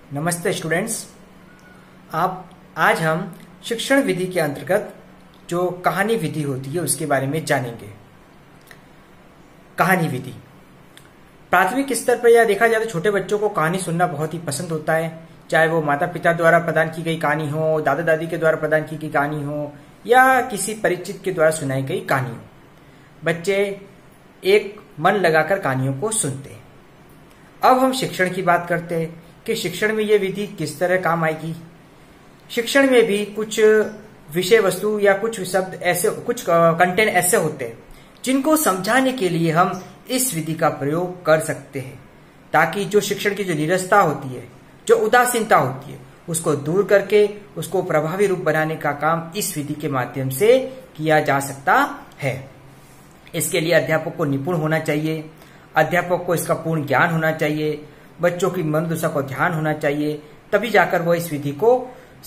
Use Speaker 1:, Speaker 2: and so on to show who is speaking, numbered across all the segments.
Speaker 1: नमस्ते स्टूडेंट्स। आज हम शिक्षण विधि के अंतर्गत जो कहानी विधि होती है उसके बारे में जानेंगे। कहानी विधि प्राथमिक स्तर पर यह देखा जाए तो छोटे बच्चों को कहानी सुनना बहुत ही पसंद होता है, चाहे वो माता पिता द्वारा प्रदान की गई कहानी हो, दादा दादी के द्वारा प्रदान की गई कहानी हो या किसी परिचित के द्वारा सुनाई गई कहानी हो। बच्चे एक मन लगाकर कहानियों को सुनते हैं। अब हम शिक्षण की बात करते हैं कि शिक्षण में यह विधि किस तरह काम आएगी। शिक्षण में भी कुछ विषय वस्तु या कुछ शब्द ऐसे, कुछ कंटेंट ऐसे होते हैं जिनको समझाने के लिए हम इस विधि का प्रयोग कर सकते हैं, ताकि जो शिक्षण की जो नीरसता होती है, जो उदासीनता होती है, उसको दूर करके उसको प्रभावी रूप बनाने का काम इस विधि के माध्यम से किया जा सकता है। इसके लिए अध्यापक को निपुण होना चाहिए, अध्यापक को इसका पूर्ण ज्ञान होना चाहिए, बच्चों की मनोदशा को ध्यान होना चाहिए, तभी जाकर वो इस विधि को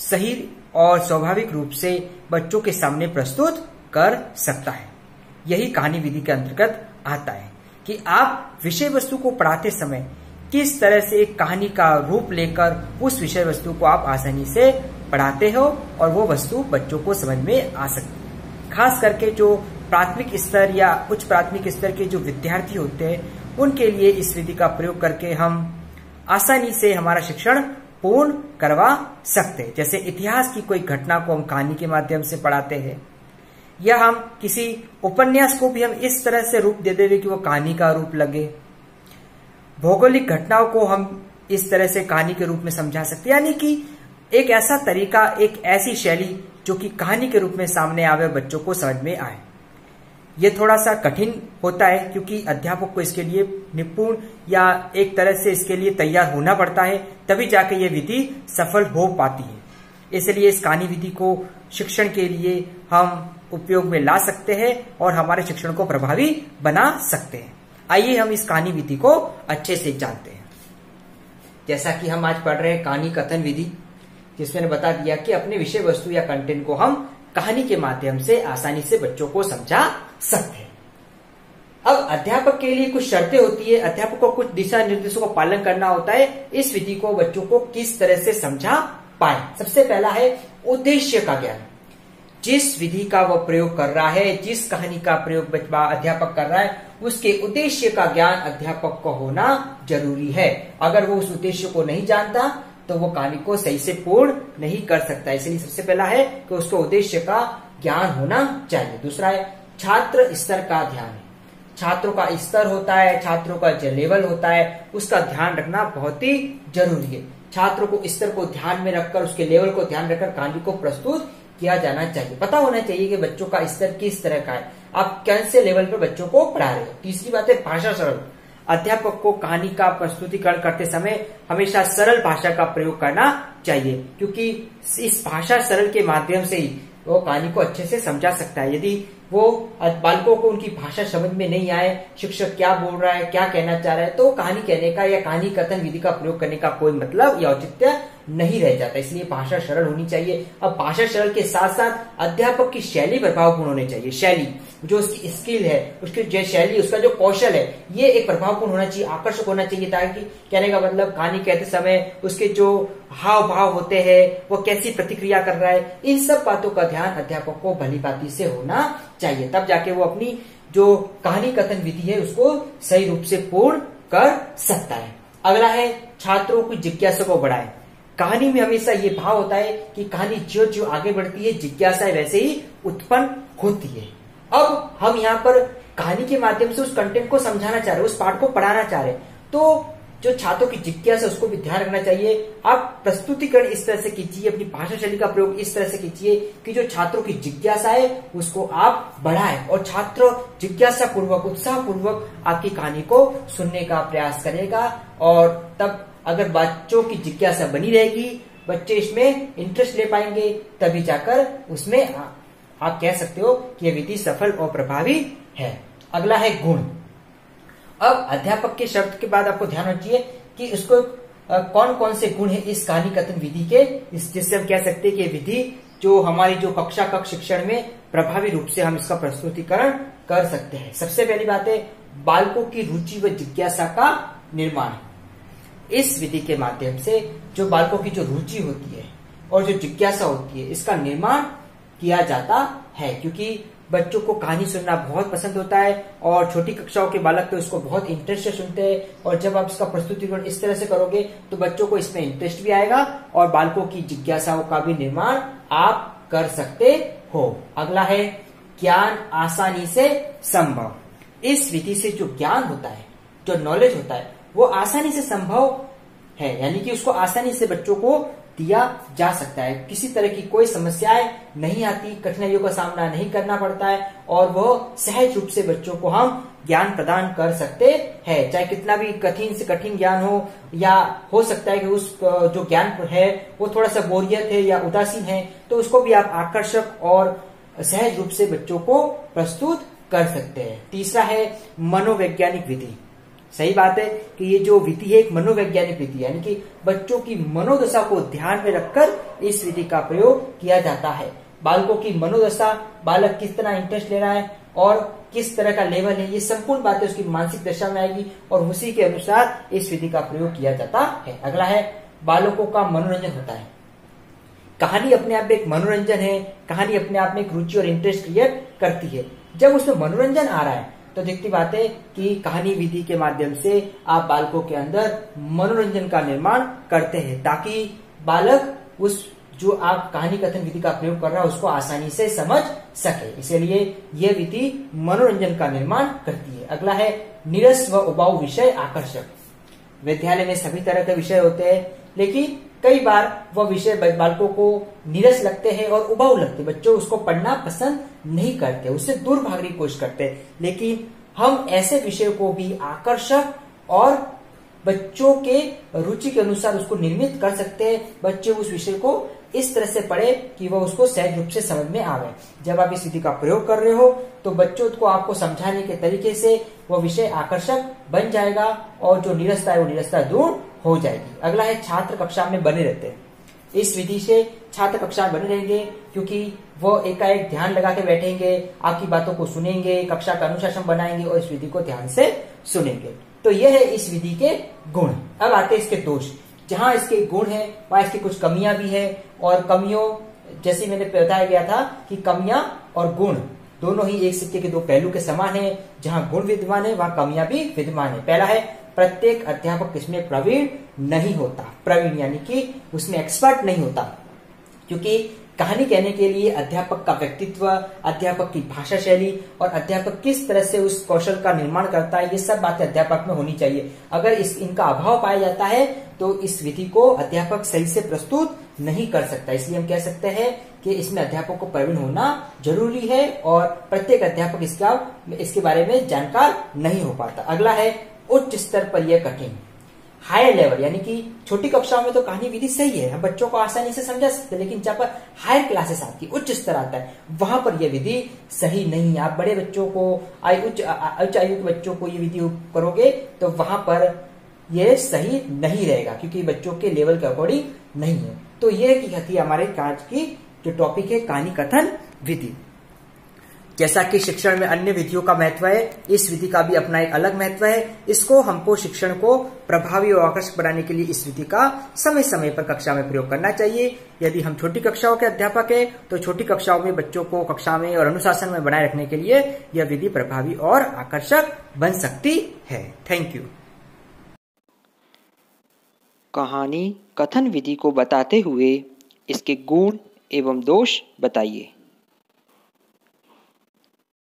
Speaker 1: सही और स्वाभाविक रूप से बच्चों के सामने प्रस्तुत कर सकता है। यही कहानी विधि के अंतर्गत आता है कि आप विषय वस्तु को पढ़ाते समय किस तरह से एक कहानी का रूप लेकर उस विषय वस्तु को आप आसानी से पढ़ाते हो और वो वस्तु बच्चों को समझ में आ सकती है। खास करके जो प्राथमिक स्तर या उच्च प्राथमिक स्तर के जो विद्यार्थी होते हैं उनके लिए इस विधि का प्रयोग करके हम आसानी से हमारा शिक्षण पूर्ण करवा सकते हैं। जैसे इतिहास की कोई घटना को हम कहानी के माध्यम से पढ़ाते हैं, या हम किसी उपन्यास को भी हम इस तरह से रूप दे देंगे कि वो कहानी का रूप लगे। भौगोलिक घटनाओं को हम इस तरह से कहानी के रूप में समझा सकते हैं, यानी कि एक ऐसा तरीका, एक ऐसी शैली जो कि कहानी के रूप में सामने आवे, बच्चों को समझ में आए। ये थोड़ा सा कठिन होता है क्योंकि अध्यापक को इसके लिए निपुण या एक तरह से इसके लिए तैयार होना पड़ता है, तभी जाके ये विधि सफल हो पाती है। इसलिए इस कहानी विधि को शिक्षण के लिए हम उपयोग में ला सकते हैं और हमारे शिक्षण को प्रभावी बना सकते हैं। आइए हम इस कहानी विधि को अच्छे से जानते हैं। जैसा कि हम आज पढ़ रहे हैं कहानी कथन विधि, जिसमें बता दिया कि अपने विषय वस्तु या कंटेंट को हम कहानी के माध्यम से आसानी से बच्चों को समझा सकते हैं। अब अध्यापक के लिए कुछ शर्तें होती है, अध्यापक को कुछ दिशा निर्देशों का पालन करना होता है इस विधि को बच्चों को किस तरह से समझा पाए। सबसे पहला है उद्देश्य का ज्ञान। जिस विधि का वह प्रयोग कर रहा है, जिस कहानी का प्रयोग अध्यापक कर रहा है, उसके उद्देश्य का ज्ञान अध्यापक को होना जरूरी है। अगर वो उस उद्देश्य को नहीं जानता तो वो कहानी को सही से पूर्ण नहीं कर सकता। इसलिए सबसे पहला है कि उसको उद्देश्य का ज्ञान होना चाहिए। दूसरा है छात्र स्तर का ध्यान। छात्रों का स्तर होता है, छात्रों का जो लेवल होता है, उसका ध्यान रखना बहुत ही जरूरी है। छात्रों को स्तर को ध्यान में रखकर, उसके लेवल को ध्यान रखकर कहानी को प्रस्तुत किया जाना चाहिए। पता होना चाहिए कि बच्चों का स्तर किस तरह का है, आप कौन से लेवल पर बच्चों को पढ़ा रहे हो। तीसरी बात है भाषा सरल। अध्यापक को कहानी का प्रस्तुतिकरण करते समय हमेशा सरल भाषा का प्रयोग करना चाहिए, क्योंकि इस भाषा सरल के माध्यम से ही वो कहानी को अच्छे से समझा सकता है। यदि वो बालकों को उनकी भाषा समझ में नहीं आए, शिक्षक क्या बोल रहा है, क्या कहना चाह रहा है, तो कहानी कहने का या कहानी कथन विधि का प्रयोग करने का कोई मतलब या औचित्य नहीं रह जाता। इसलिए भाषा सरल होनी चाहिए। अब भाषा सरल के साथ साथ अध्यापक की शैली प्रभावपूर्ण होनी चाहिए। शैली, जो उसकी स्किल है, उसकी जो शैली, उसका जो कौशल है, ये एक प्रभावपूर्ण होना चाहिए, आकर्षक होना चाहिए, ताकि कहने का मतलब कहानी कहते समय उसके जो हाव भाव होते हैं, वो कैसी प्रतिक्रिया कर रहा है, इन सब बातों का ध्यान अध्यापक को भली भांति से होना चाहिए। तब जाके वो अपनी जो कहानी कथन विधि है उसको सही रूप से पूर्ण कर सकता है। अगला है छात्रों की जिज्ञासा को बढ़ाए। कहानी में हमेशा ये भाव होता है कि कहानी जो जो आगे बढ़ती है, जिज्ञासा वैसे ही उत्पन्न होती है। अब हम यहाँ पर कहानी के माध्यम से उस कंटेंट को समझाना चाह रहे हैं, उस पाठ को पढ़ाना चाह रहे हैं, तो जो छात्रों की जिज्ञासा उसको भी ध्यान रखना चाहिए। आप प्रस्तुतिकरण इस तरह से कीजिए, अपनी भाषा शैली का प्रयोग इस तरह से कीजिए कि जो छात्रों की जिज्ञासा है उसको आप बढ़ाएं और छात्र जिज्ञासा पूर्वक, उत्साह पूर्वक आपकी कहानी को सुनने का प्रयास करेगा। और तब अगर बच्चों की जिज्ञासा बनी रहेगी, बच्चे इसमें इंटरेस्ट ले पाएंगे, तभी जाकर उसमें आप कह सकते हो कि यह विधि सफल और प्रभावी है। अगला है गुण। अब अध्यापक के शब्द के बाद आपको ध्यान रखिए कि उसको कौन कौन से गुण है इस कहानी कथन विधि के, जिससे हम कह सकते हैं कि विधि जो हमारी जो कक्षा कक्ष शिक्षण में प्रभावी रूप से हम इसका प्रस्तुतिकरण कर सकते हैं। सबसे पहली बात है बालकों की रुचि व जिज्ञासा का निर्माण। इस विधि के माध्यम से जो बालकों की जो रुचि होती है और जो जिज्ञासा होती है इसका निर्माण किया जाता है, क्योंकि बच्चों को कहानी सुनना बहुत पसंद होता है और छोटी कक्षाओं के बालक तो इसको बहुत इंटरेस्ट से सुनते हैं। और जब आप इसका प्रस्तुतिकरण इस तरह से करोगे तो बच्चों को इसमें इंटरेस्ट भी आएगा और बालकों की जिज्ञासाओं का भी निर्माण आप कर सकते हो। अगला है ज्ञान आसानी से संभव। इस विधि से जो ज्ञान होता है, जो नॉलेज होता है, वो आसानी से संभव है, यानी कि उसको आसानी से बच्चों को दिया जा सकता है। किसी तरह की कोई समस्याएं नहीं आती, कठिनाइयों का सामना नहीं करना पड़ता है और वो सहज रूप से बच्चों को हम ज्ञान प्रदान कर सकते हैं। चाहे कितना भी कठिन से कठिन ज्ञान हो, या हो सकता है कि उस जो ज्ञान है वो थोड़ा सा बोरियत है या उदासीन है, तो उसको भी आप आकर्षक और सहज रूप से बच्चों को प्रस्तुत कर सकते हैं। तीसरा है मनोवैज्ञानिक विधि। सही बात है कि ये जो विधि है एक मनोवैज्ञानिक विधि है, यानी कि बच्चों की मनोदशा को ध्यान में रखकर इस विधि का प्रयोग किया जाता है। बालकों की मनोदशा, बालक किस तरह इंटरेस्ट ले रहा है और किस तरह का लेवल है, ये संपूर्ण बातें उसकी मानसिक दशा में आएगी और उसी के अनुसार इस विधि का प्रयोग किया जाता है। अगला है बालकों का मनोरंजन होता है। कहानी अपने आप में एक मनोरंजन है, कहानी अपने आप में एक रुचि और इंटरेस्ट क्रिएट करती है। जब उसमें मनोरंजन आ रहा है तो देखती बात है कि कहानी विधि के माध्यम से आप बालकों के अंदर मनोरंजन का निर्माण करते हैं, ताकि बालक उस जो आप कहानी कथन विधि का प्रयोग कर रहा है उसको आसानी से समझ सके। इसलिए यह विधि मनोरंजन का निर्माण करती है। अगला है नीरस व उबाऊ विषय आकर्षक। विद्यालय में सभी तरह के विषय होते हैं, लेकिन कई बार वह विषय बालकों को नीरस लगते हैं और उबाऊ लगते, बच्चों उसको पढ़ना पसंद नहीं करते, उससे दूर भागने की कोशिश करते हैं। लेकिन हम ऐसे विषय को भी आकर्षक और बच्चों के रुचि के अनुसार उसको निर्मित कर सकते हैं। बच्चे उस विषय को इस तरह से पढ़े कि वह उसको सहज रूप से समझ में आवे। जब आप इस विधि का प्रयोग कर रहे हो तो बच्चों को आपको समझाने के तरीके से वह विषय आकर्षक बन जाएगा और जो नीरसता है वो नीरसता दूर हो जाएगी। अगला है छात्र कक्षा में बने रहते हैं। इस विधि से छात्र कक्षा में बने रहेंगे क्योंकि वो एकाएक ध्यान लगा के बैठेंगे, आपकी बातों को सुनेंगे, कक्षा का अनुशासन बनाएंगे और इस विधि को ध्यान से सुनेंगे। तो यह है इस विधि के गुण। अब आते हैं इसके दोष। जहां इसके गुण है वहां इसकी कुछ कमियां भी है, और कमियों जैसे मैंने बताया गया था कि कमियां और गुण दोनों ही एक सिक्के के दो पहलू के समान है। जहां गुण विद्यमान है वहां कमियां भी विद्यमान है। पहला है प्रत्येक अध्यापक इसमें प्रवीण नहीं होता। प्रवीण यानी कि उसमें एक्सपर्ट नहीं होता, क्योंकि कहानी कहने के लिए अध्यापक का व्यक्तित्व, अध्यापक की भाषा शैली और अध्यापक किस तरह से उस कौशल का निर्माण करता है, ये सब बातें अध्यापक में होनी चाहिए। अगर इनका अभाव पाया जाता है तो इस विधि को अध्यापक सही से प्रस्तुत नहीं कर सकता। इसलिए हम कह सकते हैं कि इसमें अध्यापक को प्रवीण होना जरूरी है और प्रत्येक अध्यापक इसके बारे में जानकार नहीं हो पाता। अगला है उच्च स्तर पर यह कठिन। हायर लेवल यानी कि छोटी कक्षाओं में तो कहानी विधि सही है, हम बच्चों को आसानी से समझा सकते हैं, लेकिन जब पर हायर क्लासेस आती है, उच्च स्तर आता है, वहां पर यह विधि सही नहीं है। आप बड़े बच्चों को, उच्च आयु के बच्चों को ये विधि करोगे तो वहां पर यह सही नहीं रहेगा, क्योंकि बच्चों के लेवल के अकॉर्डिंग नहीं है। तो यह थी हमारे आज की जो टॉपिक है कहानी कथन विधि। जैसा कि शिक्षण में अन्य विधियों का महत्व है, इस विधि का भी अपना एक अलग महत्व है। इसको हमको शिक्षण को प्रभावी और आकर्षक बनाने के लिए इस विधि का समय समय पर कक्षा में प्रयोग करना चाहिए। यदि हम छोटी कक्षाओं के अध्यापक हैं तो छोटी कक्षाओं में बच्चों को कक्षा में और अनुशासन में बनाए रखने के लिए यह विधि प्रभावी और आकर्षक बन सकती है। Thank you.
Speaker 2: कहानी कथन विधि को बताते हुए इसके गुण एवं दोष बताइए।